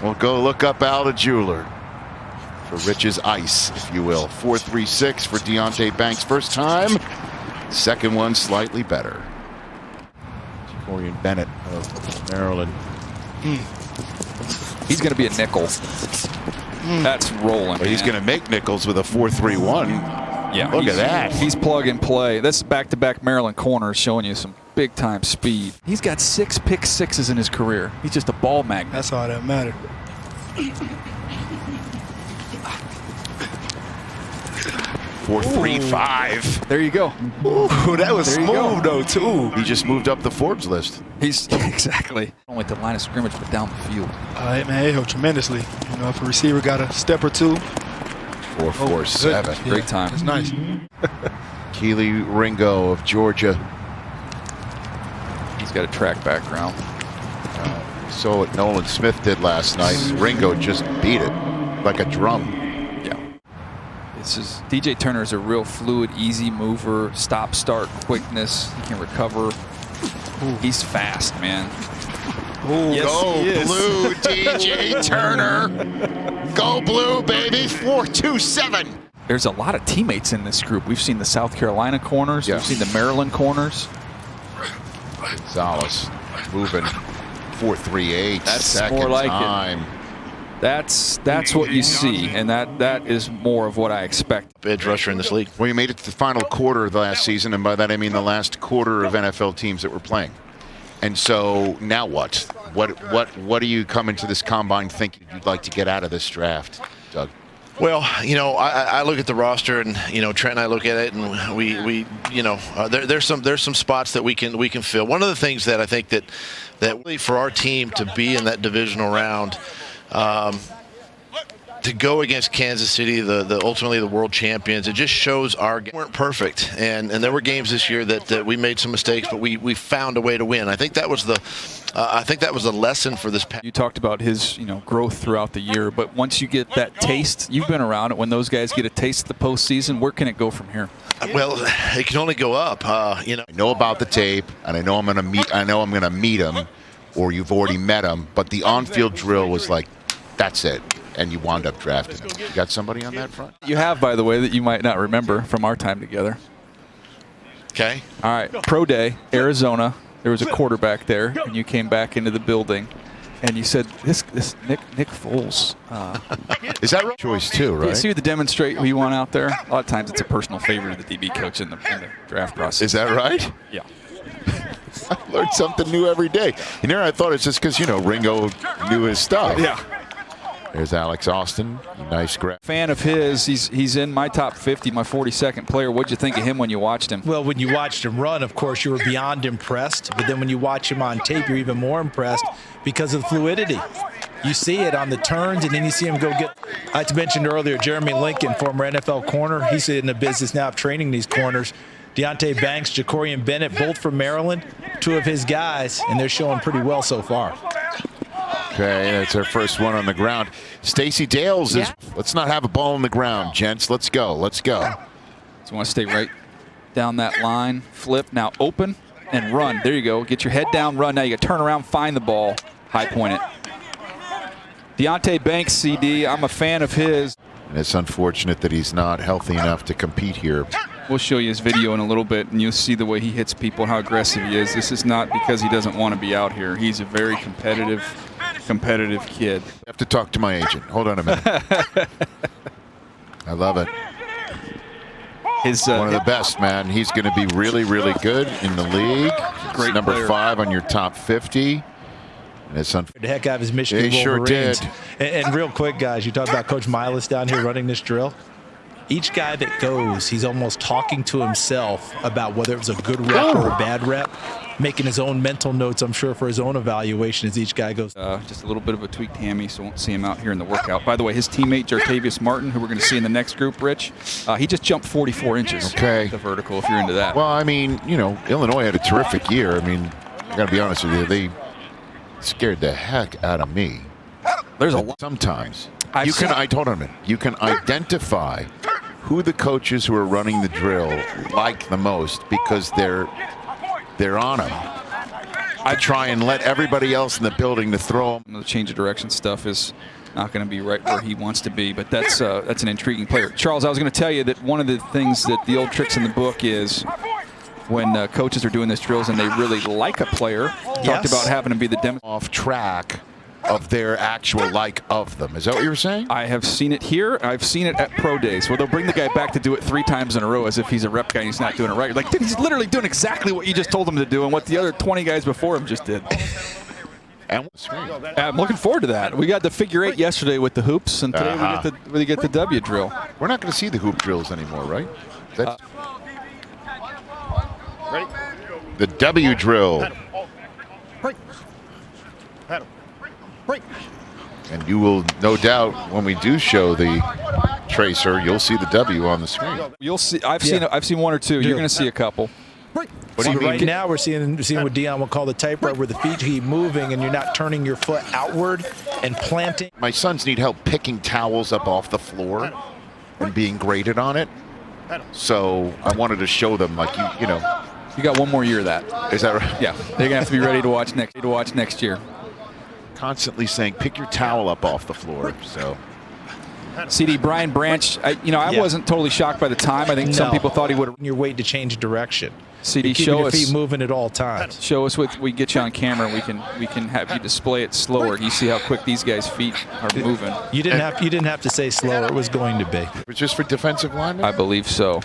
We'll go look up Al the Jeweler for Rich's ice, if you will. 4.36 for Deontay Banks first time. Second one slightly better. Corey Bennett of Maryland. He's going to be a nickel. That's rolling. But he's going to make nickels with a 4.31. Yeah, look at that. He's plug and play. That's back-to-back Maryland corners showing you some big-time speed. He's got 6 pick sixes in his career. He's just a ball magnet. That's all that matters. 4.35. There you go. Ooh, that was smooth though too. He just moved up the Forbes list. He's exactly. Only at the line of scrimmage, but down the field. Man, it helped tremendously. You know, if a receiver got a step or two. 4.47. Great time. That's nice. Keely Ringo of Georgia. He's got a track background. So what Nolan Smith did last night. Ringo just beat it like a drum. DJ Turner is a real fluid, easy mover, stop, start, quickness. He can recover. Ooh. He's fast, man. Ooh, yes, go blue, DJ Turner. Go blue, baby. 4.27. There's a lot of teammates in this group. We've seen the South Carolina corners. We've seen the Maryland corners. Gonzalez moving 4.38. That's second more like time. It. That's what you see, and that is more of what I expect. Edge rusher in this league. Well, you made it to the final quarter of the last season, and by that I mean the last quarter of NFL teams that were playing. And so now what? What do you come into this combine thinking you'd like to get out of this draft, Doug? Well, you know, I look at the roster, and you know, Trent and I look at it, and we you know, there's some spots that we can fill. One of the things that I think that really for our team to be in that divisional round. To go against Kansas City, the ultimately the world champions, it just shows our game. We weren't perfect, and there were games this year that we made some mistakes, but we found a way to win. I think that was the lesson for this. You talked about his growth throughout the year, but once you get that taste, you've been around it. When those guys get a taste of the postseason, where can it go from here? Well, it can only go up. You know, I know about the tape, and I know I'm going to meet him, or you've already met him. But the on-field drill was like, that's it. And you wound up drafting him. You got somebody on that front? You have, by the way, that you might not remember from our time together. Okay. All right. Pro Day, Arizona. There was a quarterback there, and you came back into the building, and you said, "This Nick Foles." Is that right? Choice too, right? You see the demonstrate who you want out there. A lot of times, it's a personal favorite of the DB coach in the draft process. Is that right? Yeah. I learned something new every day. I thought it's just because Ringo knew his stuff. Yeah. There's Alex Austin. Nice grab. Fan of his. He's in my top 50, my 42nd player. What'd you think of him when you watched him? Well, when you watched him run, of course, you were beyond impressed. But then when you watch him on tape, you're even more impressed because of the fluidity. You see it on the turns, and then you see him go get. I mentioned earlier, Jeremy Lincoln, former NFL corner. He's in the business now of training these corners. Deontay Banks, Jacorian Bennett, both from Maryland, 2 of his guys, and they're showing pretty well so far. Okay, that's our first one on the ground. Stacey Dales is, let's not have a ball on the ground, gents. Let's go. Let's go. So you want to stay right down that line, flip, now open and run. There you go. Get your head down, run. Now you got to turn around, find the ball, high point it. Deontay Banks, CD, I'm a fan of his. And it's unfortunate that he's not healthy enough to compete here. We'll show you his video in a little bit, and you'll see the way he hits people, how aggressive he is. This is not because he doesn't want to be out here. He's a very competitive kid. I have to talk to my agent. Hold on a minute. I love it. One of the best, man. He's going to be really, really good in the league. Great number player. 5 on your top 50. And it's The heck out of his Michigan Sure Wolverines. did. And real quick, guys, you talk about Coach Milas down here running this drill. Each guy that goes, he's almost talking to himself about whether it was a good rep or a bad rep, making his own mental notes, I'm sure, for his own evaluation as each guy goes. Just a little bit of a tweaked hammy, so won't see him out here in the workout. By the way, his teammate, Jartavius Martin, who we're going to see in the next group, Rich, he just jumped 44 inches. Okay. The vertical, if you're into that. Well, I mean, Illinois had a terrific year. I mean, I got to be honest with you. They scared the heck out of me. There's a lot. Sometimes. You can identify who the coaches who are running the drill like the most because they're on them. I try and let everybody else in the building to throw him. The change of direction stuff is not going to be right where he wants to be, but that's an intriguing player. Charles, I was going to tell you that one of the things that the old tricks in the book is when coaches are doing these drills and they really like a player, talked about having to be the demo. Off track of their actual like of them. Is that what you were saying? I have seen it here. I've seen it at pro days where they'll bring the guy back to do it 3 times in a row as if he's a rep guy and he's not doing it right. You're like, dude, he's literally doing exactly what you just told him to do and what the other 20 guys before him just did. And I'm looking forward to that. We got the figure 8 yesterday with the hoops, and today we get the W drill. We're not going to see the hoop drills anymore, right? That's Ready? the W drill. Break. Paddle. Break. And you will, no doubt, when we do show the tracer, you'll see the W on the screen. You'll see. I've seen 1 or 2. You're going to see a couple. What do you mean? Right now we're seeing what Dion will call the typewriter, where the feet keep moving and you're not turning your foot outward and planting. My sons need help picking towels up off the floor and being graded on it. So I wanted to show them, like, you know. You got 1 more year of that. Is that right? Yeah, they're gonna have to be ready to watch next year. Constantly saying, pick your towel up off the floor. So. CD Brian Branch, I wasn't totally shocked by the time. I think some people thought he would have. Your weight to change direction. CD, keeping show your us. feet moving at all times. Show us we get you on camera. And we can have you display it slower. You see how quick these guys' feet are moving. You didn't have to say slower. It was going to be. It was just for defensive linemen? I believe so.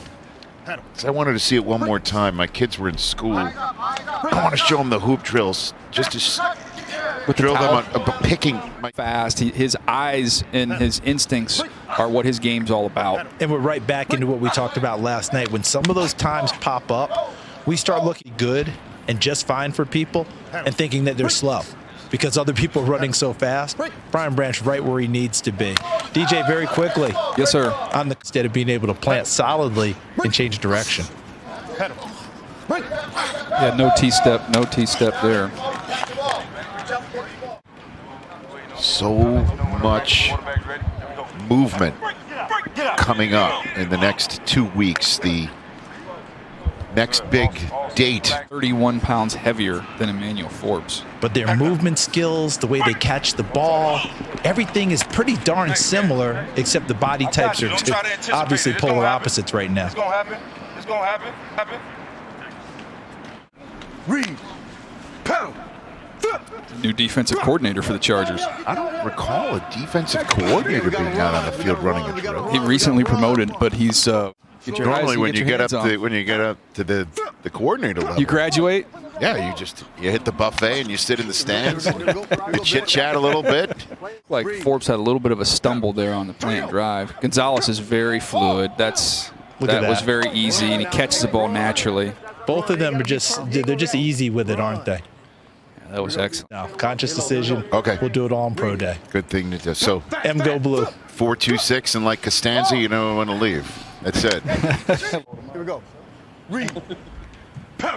I wanted to see it one more time. My kids were in school. I want to show them the hoop drills, just to drill them on picking. Fast. His eyes and his instincts are what his game's all about. And we're right back into what we talked about last night. When some of those times pop up, we start looking good and just fine for people and thinking that they're slow because other people are running so fast. Brian Branch right where he needs to be. DJ, very quickly. Yes, sir. Instead of being able to plant solidly and change direction. Yeah, no T-step there. So much movement coming up in the next 2 weeks. The next big date. 31 pounds heavier than Emmanuel Forbes. But their movement skills, the way they catch the ball, everything is pretty darn similar, except the body types are obviously polar opposites right now. It's going to happen. It's going to happen. Read. Paddle. New defensive coordinator for the Chargers. I don't recall a defensive coordinator being out on the field running a drill. He recently promoted, but he's normally when you get up to the coordinator level, you graduate. Yeah, you hit the buffet and you sit in the stands and you chit chat a little bit. Like Forbes had a little bit of a stumble there on the plant drive. Gonzalez is very fluid. That was very easy, and he catches the ball naturally. Both of them are they're just easy with it, aren't they? Yeah, that was excellent. No, conscious decision. Okay. We'll do it all on pro day. Good thing to do. So Go blue. 4-2-6 and like Costanza, you know when to leave. That's it. Here we go. Read.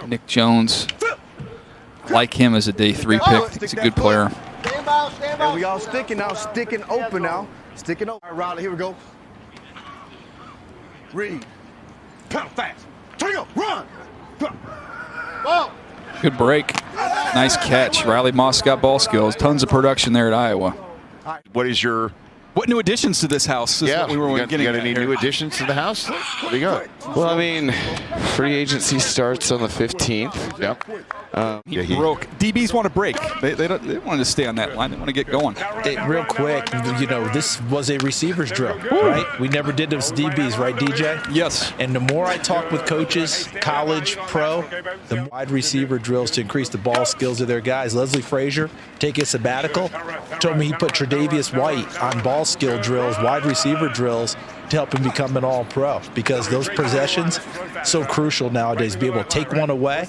Nick Jones, like him as a day 3 pick. He's a good player. And we all sticking now, sticking open now. Sticking open. All right, Riley, here we go. Read. Pedal fast. Turn up. Run. Ball. Good break. Nice catch. Riley Moss got ball skills. Tons of production there at Iowa. What new additions to this house? Is what we were you got any new additions to the house? What do you got? Well, I mean, free agency starts on the 15th. Yep. He broke. DBs want to break. They want to stay on that line. They want to get going. Real quick, this was a receivers drill, right? We never did those DBs, right, DJ? Yes. And the more I talk with coaches, college, pro, the more wide receiver drills to increase the ball skills of their guys. Leslie Frazier, take a sabbatical, told me he put Tre'Davious White on ball skill drills, wide receiver drills, to help him become an all-pro, because those possessions so crucial nowadays. Be able to take one away.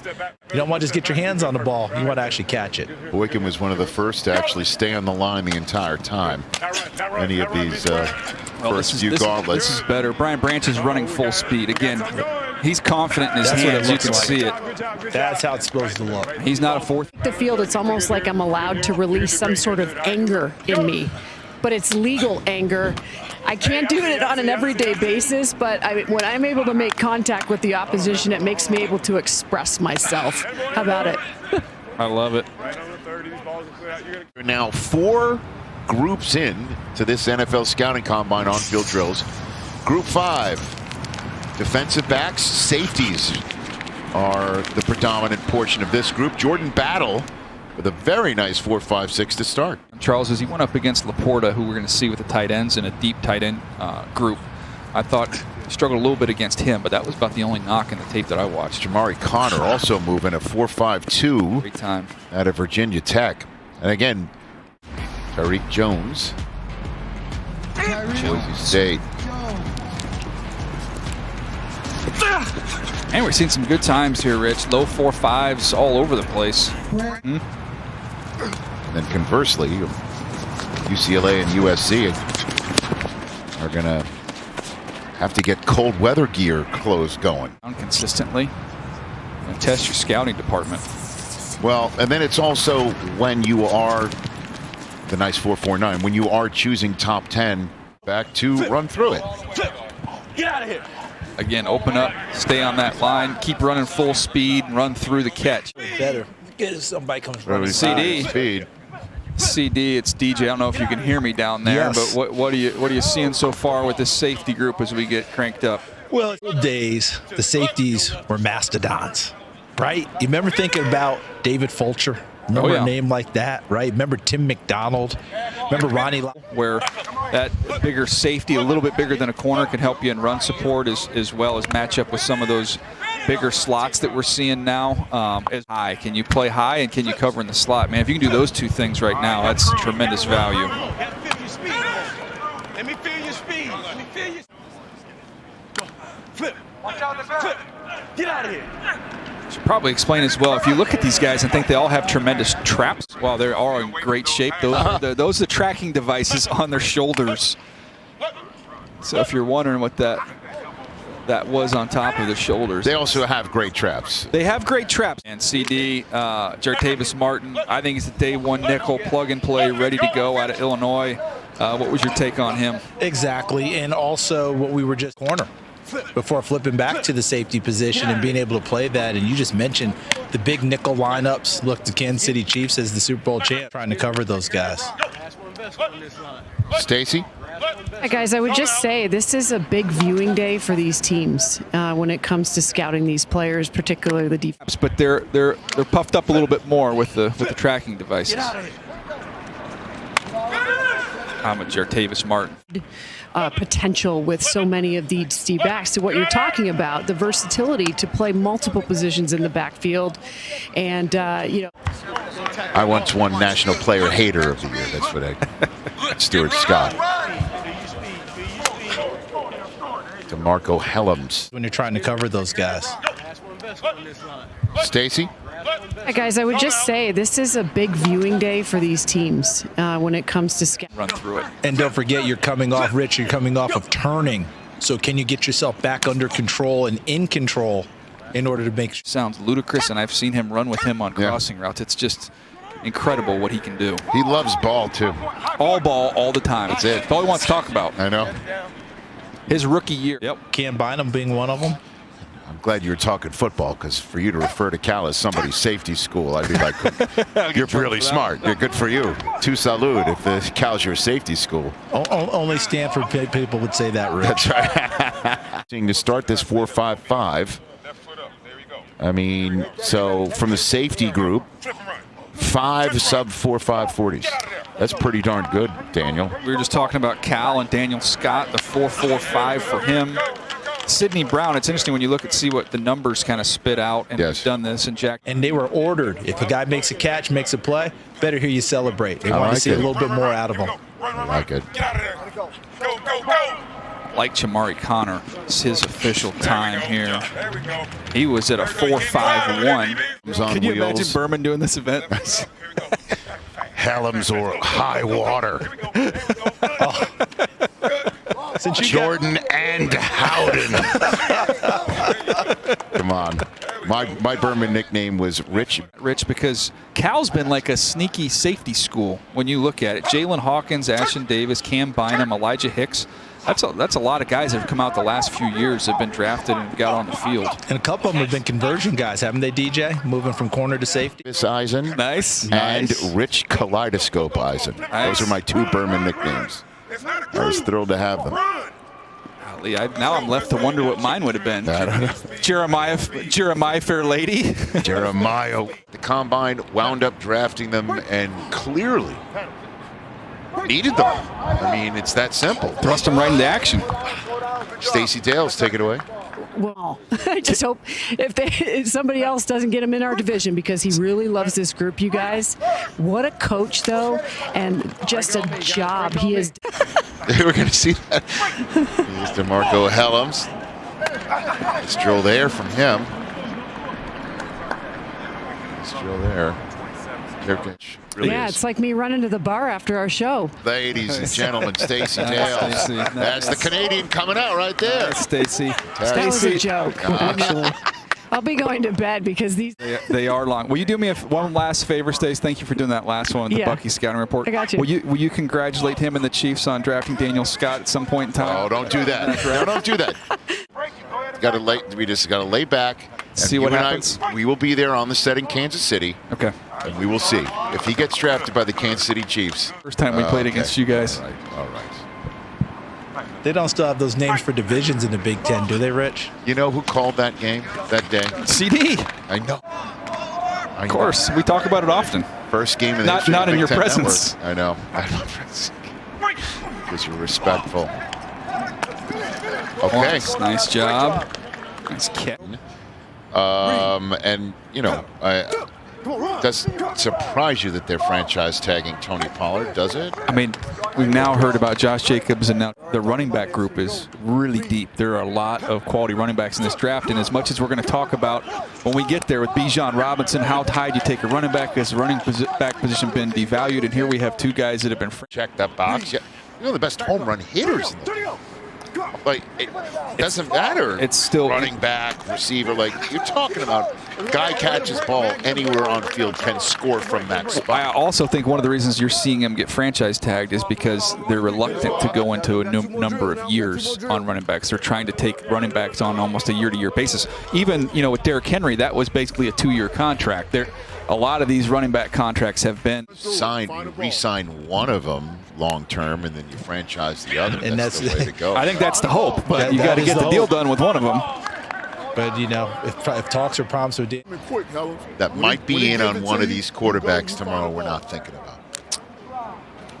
You don't want to just get your hands on the ball. You want to actually catch it. Boykin was one of the first to actually stay on the line the entire time. Any of these first few gauntlets. This is better. Brian Branch is running full speed. Again, he's confident in his hands. You can see it. That's how it's supposed to look. He's not a fourth. The field, it's almost like I'm allowed to release some sort of anger in me, but it's legal anger. I can't do it on an everyday basis, but when I'm able to make contact with the opposition, it makes me able to express myself. How about it? I love it. Now 4 groups in to this NFL scouting combine on-field drills. Group 5, defensive backs, safeties are the predominant portion of this group. Jordan Battle with a very nice 4.56 to start. Charles, as he went up against Laporta, who we're going to see with the tight ends in a deep tight end group, I thought he struggled a little bit against him, but that was about the only knock in the tape that I watched. Jamari Connor also moving a 4.52 Big time. out of Virginia Tech. And again, Tariq Jones, Boise State. And we're seeing some good times here, Rich. Low 4.5s all over the place. And then conversely, UCLA and USC are going to have to get cold weather gear clothes going. Consistently. And test your scouting department. Well, and then it's also when you are the nice 4.49, when you are choosing top 10 back to run through it. Get out of here. Again, open up, stay on that line, keep running full speed, and run through the catch. Better get if somebody comes running. CD. Speed. CD, it's DJ. I don't know if you can hear me down there, Yes. but what are you seeing so far with this safety group as we get cranked up? Well, old days, the safeties were mastodons, right? You remember thinking about David Fulcher? Remember a name like that, right? Remember Tim McDonald? Remember Ronnie? Where that bigger safety, a little bit bigger than a corner, can help you in run support as well as match up with some of those bigger slots that we're seeing now. As high, can you play high and can you cover in the slot? Man, if you can do those two things right now, that's tremendous value. Let me feel your speed. Let me feel your Go. Flip. Watch out the flip. Get out of here. Should probably explain as well. If you look at these guys and think they all have tremendous traps, while they are in great shape, those are the tracking devices on their shoulders. So if you're wondering what that was on top of the shoulders. They also have great traps. They have great traps. And CD, Jartavis Martin, I think he's a day one nickel, plug and play, ready to go out of Illinois. What was your take on him? Exactly, and also what we were just corner before flipping back to the safety position and being able to play that. And you just mentioned the big nickel lineups. Look, the Kansas City Chiefs as the Super Bowl champ trying to cover those guys. Stacy? Hi guys, I would just say this is a big viewing day for these teams when it comes to scouting these players, particularly the defense. But they're puffed up a little bit more with the tracking devices. I'm a Jartavis Martin. Potential with so many of these D backs to what you're talking about, the versatility to play multiple positions in the backfield. And, I once won National Player Hater of the Year. That's what Stuart Scott. DeMarco Helms. When you're trying to cover those guys. Stacy? Hi guys, I would just say this is a big viewing day for these teams when it comes to scouting. Run through it. And don't forget, you're coming off, Rich, you're coming off of turning. So can you get yourself back under control and in control in order to make sure? Sounds ludicrous, and I've seen him run with him on crossing routes. It's just incredible what he can do. He loves ball, too. All ball, all the time. That's it. That's all he wants to talk about. I know. His rookie year. Yep. Cam Bynum being one of them. I'm glad you were talking football, because for you to refer to Cal as somebody's safety school, I'd be like, you're really smart. You're good for you. Tu salud if Cal's your safety school. Only Stanford people would say that, Rich. That's right. To start this 4.55. I mean, so from the safety group, 5 sub 4.5 40s. That's pretty darn good, Daniel. We were just talking about Cal and Daniel Scott, the 4.45 for him. Sidney Brown, it's interesting when you look at see what the numbers kind of spit out, and Yes. he's done this. And Jack, And they were ordered. If a guy makes a catch, makes a play, better hear you celebrate. They want like to see it. a little bit more out of them. I like it. like Jamari Connor, it's his official time here. He was at a 4.51. Can you imagine Berman doing this event? Helms or high water. Jordan and Howden. Come on. My Berman nickname was Rich. Rich, because Cal's been like a sneaky safety school when you look at it. Jalen Hawkins, Ashton Davis, Cam Bynum, Elijah Hicks. That's a lot of guys that have come out the last few years, have been drafted and got on the field. And a couple of them have been conversion guys, haven't they, DJ? Moving from corner to safety. Miss Eisen. Nice. And Rich Kaleidoscope Eisen. Nice. Those are my 2 Berman nicknames. I was thrilled to have them. Golly, now I'm left to wonder what mine would have been. I don't know. Jeremiah Fair Lady. Jeremiah. The Combine wound up drafting them and clearly needed them. I mean, it's that simple. Thrust them right into action. Stacey Dales, take it away. Well, I just hope if somebody else doesn't get him in our division, because he really loves this group, you guys. What a coach, though, and just a job he has. We're going to see that. Here's DeMarco Helms. Nice drill there from him. Nice drill there. Really Yeah, is. it's like me running to the bar after our show. Ladies and gentlemen, Stacey Dales. Stacey. That's the Canadian coming out right there. Stacy. That was a joke, actually. I'll be going to bed because these. They are long. Will you do me one last favor, Stace? Thank you for doing that last one, the Yeah. Bucky Scouting Report. I got you. Will you congratulate him and the Chiefs on drafting Daniel Scott at some point in time? Oh, don't do that. No, don't do that. We just got to lay back. See what happens. We will be there on the set in Kansas City. Okay. And we will see if he gets drafted by the Kansas City Chiefs. First time we played against you guys. All right. They don't still have those names for divisions in the Big Ten, do they, Rich? You know who called that game that day? CD. I know. Of course. We talk about it often. First game of the Not history of in the Big your Ten presence. Network. I know. Because you're respectful. Okay. Nice job. Nice kick. And, you know, does it surprise you that they're franchise tagging Tony Pollard, does it? I mean, we've now heard about Josh Jacobs, and now the running back group is really deep. There are a lot of quality running backs in this draft, and as much as we're going to talk about when we get there with Bijan Robinson, how high do you take a running back? Has the running back position been devalued? And here we have 2 guys that have been Check that box. Yeah. You know, the best home run hitters in the league. Like, it doesn't matter. It's still running back, receiver. Like, you're talking about guy catches ball anywhere on field, can score from that spot. I also think one of the reasons you're seeing him get franchise tagged is because they're reluctant to go into a number of years on running backs. They're trying to take running backs on almost a year-to-year basis. Even, you know, with Derrick Henry, that was basically a 2-year contract. A lot of these running back contracts have been signed. You re-sign one of them long-term, and then you franchise the other. And that's the way to go. I think that's the hope, but you got to get the deal done with one of them. But, you know, if talks are promised with that might be in on one of these quarterbacks tomorrow we're not thinking about.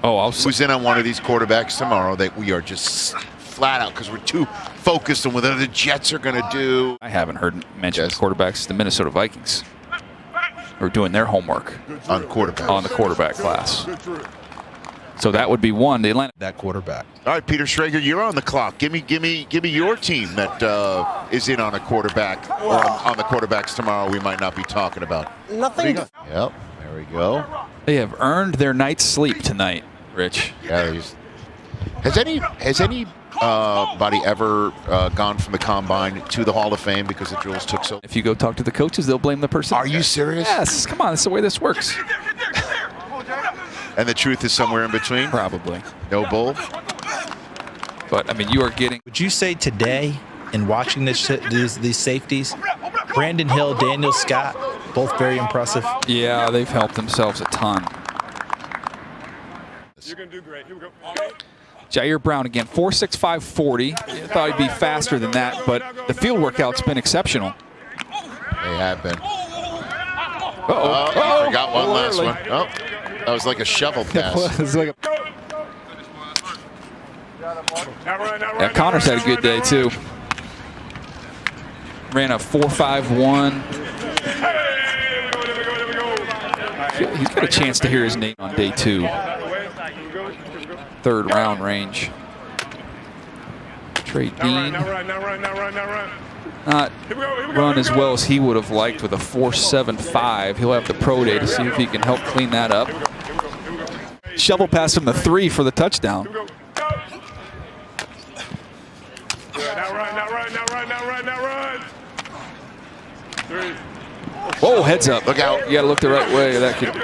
Oh, who's in on one of these quarterbacks tomorrow that we are just flat out because we're too focused on what the Jets are going to do? I haven't heard mentioned quarterbacks. The Minnesota Vikings are doing their homework on quarterback on the quarterback class. So that would be one. The Atlanta that quarterback. All right, Peter Schrager, you're on the clock. Give me your team that is in on a quarterback or on the quarterbacks tomorrow. We might not be talking about nothing. Yep, there we go. They have earned their night's sleep tonight, Rich. Yeah. Has anybody ever gone from the Combine to the Hall of Fame because the drills took so? If you go talk to the coaches, they'll blame the person. Are you serious? Yes. Come on, that's the way this works. And the truth is somewhere in between? Probably. No bull? But, I mean, you are getting... Would you say today, in watching these safeties, Brandon Hill, Daniel Scott, both very impressive? Yeah, they've helped themselves a ton. You're going to do great. Here we go. Jair Brown again, 4.65 40. I thought he'd be faster than that, but the field workout's been exceptional. They have been. Uh-oh. Forgot one last one. Oh, that was like a shovel pass. It was like yeah, Connor's had a good day, too. Ran a 4.51. He's got a chance to hear his name on day 2. Third round range. Trey Dean. Not run as well as he would have liked with a 4.75. He'll have the pro day to see if he can help clean that up. Shovel pass from the 3 for the touchdown. Whoa, heads up. Look out. You got to look the right way. That could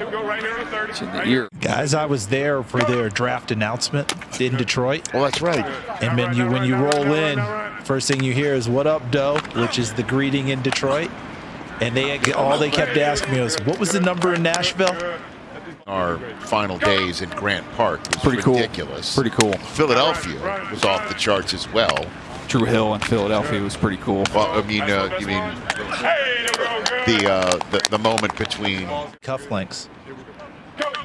It's in the ear. Guys, I was there for their draft announcement in Detroit. Well, that's right. And when you roll in, first thing you hear is "What up, Doe?" which is the greeting in Detroit. And all they kept asking me was, "What was the number in Nashville?" Our final days in Grant Park was Pretty cool. ridiculous. Pretty cool. Philadelphia was off the charts as well. Drew Hill in Philadelphia was pretty cool. Well, I mean, you mean the moment between Cufflinks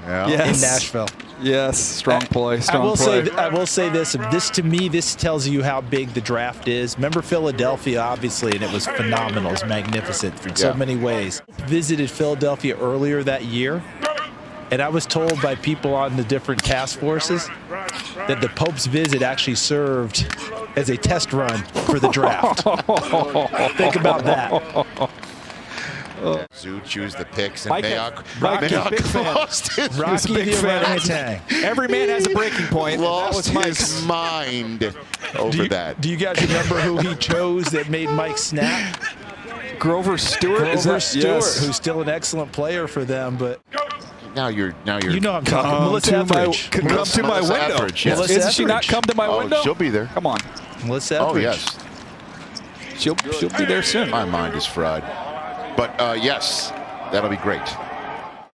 yeah. Yes. in Nashville. Yes, strong play. I will say this. This to me, this tells you how big the draft is. Remember Philadelphia, obviously, and it was phenomenal. It was magnificent in so many ways. Visited Philadelphia earlier that year, and I was told by people on the different task forces that the Pope's visit actually served as a test run for the draft. Think about that. Zoo choose the picks, and Mike, Mayock big fan. lost his, Rocky the orangutan. Every man has a breaking point. lost That was his Mike's. mind over that. Do you guys remember who he chose that made Mike snap? Grover Stewart. Grover Stewart, Yes. who's still an excellent player for them, but Now you're. you know I'm talking. Melissa to my, Etheridge. come to my Melissa window. Etheridge, yes. Melissa Isn't she not Etheridge. come to my Oh, window? she'll be there. Come on. Melissa Oh Etheridge. yes, She'll be there soon. my mind is fried. But yes, that'll be great.